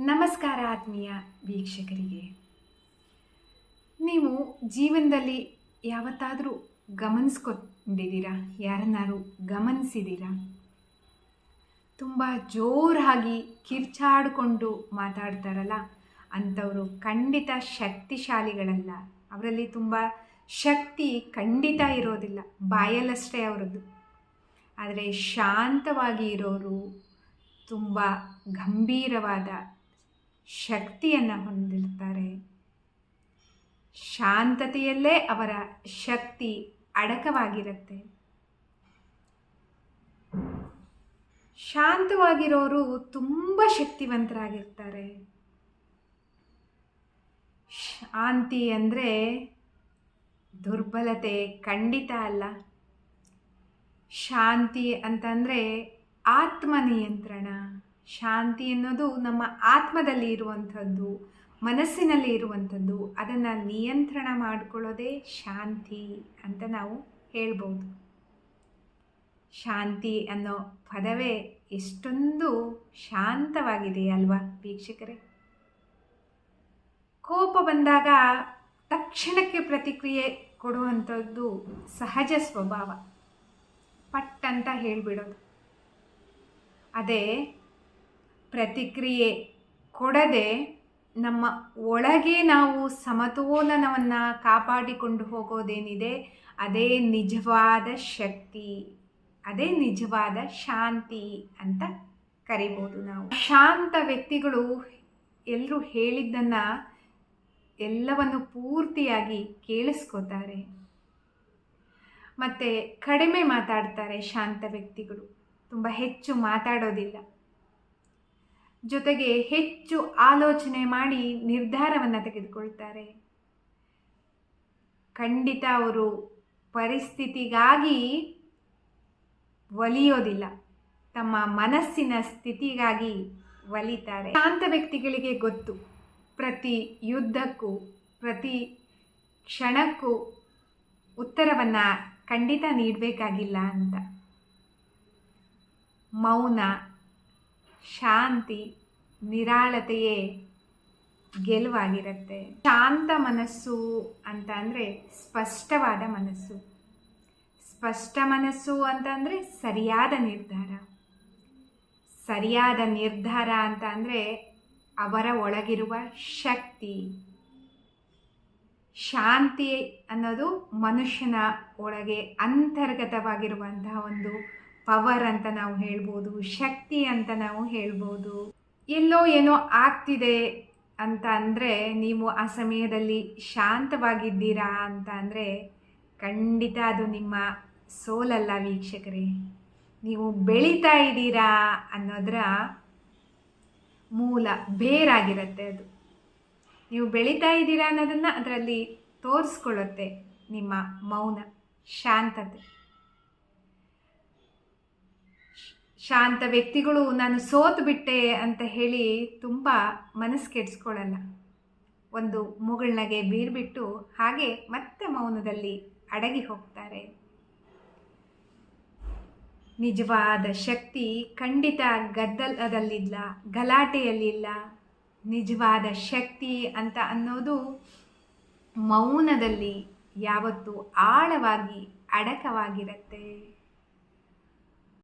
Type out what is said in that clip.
ನಮಸ್ಕಾರ ಆತ್ಮೀಯ ವೀಕ್ಷಕರಿಗೆ. ನೀವು ಜೀವನದಲ್ಲಿ ಯಾವತ್ತಾದರೂ ಗಮನಿಸ್ಕೊಂಡಿದ್ದೀರಾ? ಯಾರನ್ನಾರು ಗಮನಿಸಿದ್ದೀರಾ? ತುಂಬ ಜೋರಾಗಿ ಕಿರ್ಚಾಡಿಕೊಂಡು ಮಾತಾಡ್ತಾರಲ್ಲ, ಅಂಥವರು ಖಂಡಿತ ಶಕ್ತಿಶಾಲಿಗಳಲ್ಲ. ಅವರಲ್ಲಿ ತುಂಬ ಶಕ್ತಿ ಖಂಡಿತ ಇರೋದಿಲ್ಲ, ಬಾಯಲ್ಲಷ್ಟೇ ಅವರದ್ದು. ಆದರೆ ಶಾಂತವಾಗಿ ಇರೋರು ತುಂಬ ಗಂಭೀರವಾದ ಶಕ್ತಿಯನ್ನು ಹೊಂದಿರ್ತಾರೆ. ಶಾಂತತೆಯಲ್ಲೇ ಅವರ ಶಕ್ತಿ ಅಡಕವಾಗಿರುತ್ತೆ. ಶಾಂತವಾಗಿರೋರು ತುಂಬ ಶಕ್ತಿವಂತರಾಗಿರ್ತಾರೆ. ಶಾಂತಿ ಅಂದರೆ ದುರ್ಬಲತೆ ಖಂಡಿತ ಅಲ್ಲ. ಶಾಂತಿ ಅಂತಂದರೆ ಆತ್ಮನಿಯಂತ್ರಣ. ಶಾಂತಿ ಅನ್ನೋದು ನಮ್ಮ ಆತ್ಮದಲ್ಲಿ ಇರುವಂಥದ್ದು, ಮನಸ್ಸಿನಲ್ಲಿ ಇರುವಂಥದ್ದು. ಅದನ್ನು ನಿಯಂತ್ರಣ ಮಾಡಿಕೊಳ್ಳೋದೇ ಶಾಂತಿ ಅಂತ ನಾವು ಹೇಳ್ಬೋದು. ಶಾಂತಿ ಅನ್ನೋ ಪದವೇ ಎಷ್ಟೊಂದು ಶಾಂತವಾಗಿದೆ ಅಲ್ವಾ ವೀಕ್ಷಕರೇ? ಕೋಪ ಬಂದಾಗ ತಕ್ಷಣಕ್ಕೆ ಪ್ರತಿಕ್ರಿಯೆ ಕೊಡುವಂಥದ್ದು ಸಹಜ ಸ್ವಭಾವ, ಪಟ್ ಅಂತ ಹೇಳಿಬಿಡೋದು. ಅದೇ ಪ್ರತಿಕ್ರಿಯೆ ಕೊಡದೆ ನಮ್ಮ ಒಳಗೆ ನಾವು ಸಮತೋಲನವನ್ನು ಕಾಪಾಡಿಕೊಂಡು ಹೋಗೋದೇನಿದೆ, ಅದೇ ನಿಜವಾದ ಶಕ್ತಿ, ಅದೇ ನಿಜವಾದ ಶಾಂತಿ ಅಂತ ಕರಿಬೋದು ನಾವು. ಶಾಂತ ವ್ಯಕ್ತಿಗಳು ಎಲ್ಲರೂ ಹೇಳಿದ್ದನ್ನು ಎಲ್ಲವನ್ನು ಪೂರ್ತಿಯಾಗಿ ಕೇಳಿಸ್ಕೋತಾರೆ ಮತ್ತು ಕಡಿಮೆ ಮಾತಾಡ್ತಾರೆ. ಶಾಂತ ವ್ಯಕ್ತಿಗಳು ತುಂಬ ಹೆಚ್ಚು ಮಾತಾಡೋದಿಲ್ಲ, ಜೊತೆಗೆ ಹೆಚ್ಚು ಆಲೋಚನೆ ಮಾಡಿ ನಿರ್ಧಾರವನ್ನು ತೆಗೆದುಕೊಳ್ತಾರೆ. ಖಂಡಿತ ಅವರು ಪರಿಸ್ಥಿತಿಗಾಗಿ ಒಲಿಯೋದಿಲ್ಲ, ತಮ್ಮ ಮನಸ್ಸಿನ ಸ್ಥಿತಿಗಾಗಿ ಒಲಿತಾರೆ. ಶಾಂತ ವ್ಯಕ್ತಿಗಳಿಗೆ ಗೊತ್ತು, ಪ್ರತಿ ಯುದ್ಧಕ್ಕೂ ಪ್ರತಿ ಕ್ಷಣಕ್ಕೂ ಉತ್ತರವನ್ನು ಖಂಡಿತ ನೀಡಬೇಕಾಗಿಲ್ಲ ಅಂತ. ಮೌನ, ಶಾಂತಿ, ನಿರಾಳತೆಯೇ ಗೆಲುವಾಗಿರುತ್ತೆ. ಶಾಂತ ಮನಸ್ಸು ಅಂತ ಅಂದರೆ ಸ್ಪಷ್ಟವಾದ ಮನಸ್ಸು. ಸ್ಪಷ್ಟ ಮನಸ್ಸು ಅಂತ ಅಂದರೆ ಸರಿಯಾದ ನಿರ್ಧಾರ. ಸರಿಯಾದ ನಿರ್ಧಾರ ಅಂತ ಅಂದರೆ ಅವರ ಒಳಗಿರುವ ಶಕ್ತಿ. ಶಾಂತಿ ಅನ್ನೋದು ಮನುಷ್ಯನ ಒಳಗೆ ಅಂತರ್ಗತವಾಗಿರುವಂತಹ ಒಂದು ಪವರ್ ಅಂತ ನಾವು ಹೇಳ್ಬೋದು, ಶಕ್ತಿ ಅಂತ ನಾವು ಹೇಳ್ಬೋದು. ಎಲ್ಲೋ ಏನೋ ಆಗ್ತಿದೆ ಅಂತ ಅಂದರೆ ನೀವು ಆ ಸಮಯದಲ್ಲಿ ಶಾಂತವಾಗಿದ್ದೀರಾ ಅಂತ ಅಂದರೆ ಖಂಡಿತ ಅದು ನಿಮ್ಮ ಸೋಲಲ್ಲ ವೀಕ್ಷಕರೇ. ನೀವು ಬೆಳೀತಾ ಇದ್ದೀರಾ ಅನ್ನೋದರ ಮೂಲ ಬೇರಾಗಿರುತ್ತೆ ಅದು. ನೀವು ಬೆಳೀತಾ ಇದ್ದೀರಾ ಅನ್ನೋದನ್ನು ಅದರಲ್ಲಿ ತೋರಿಸ್ಕೊಳ್ಳುತ್ತೆ ನಿಮ್ಮ ಮೌನ, ಶಾಂತತೆ. ಶಾಂತ ವ್ಯಕ್ತಿಗಳು ನಾನು ಸೋತು ಬಿಟ್ಟೆ ಅಂತ ಹೇಳಿ ತುಂಬ ಮನಸ್ಸು ಕೆಡಿಸ್ಕೊಳ್ಳಲ್ಲ. ಒಂದು ಮುಗುಳ್ನಗೆ ಬೀರ್ಬಿಟ್ಟು ಹಾಗೆ ಮತ್ತೆ ಮೌನದಲ್ಲಿ ಅಡಗಿ ಹೋಗ್ತಾರೆ. ನಿಜವಾದ ಶಕ್ತಿ ಖಂಡಿತ ಗದ್ದಲದಲ್ಲಿಲ್ಲ, ಗಲಾಟೆಯಲ್ಲಿಲ್ಲ. ನಿಜವಾದ ಶಕ್ತಿ ಅಂತ ಅನ್ನೋದು ಮೌನದಲ್ಲಿ ಯಾವತ್ತೂ ಆಳವಾಗಿ ಅಡಕವಾಗಿರುತ್ತೆ.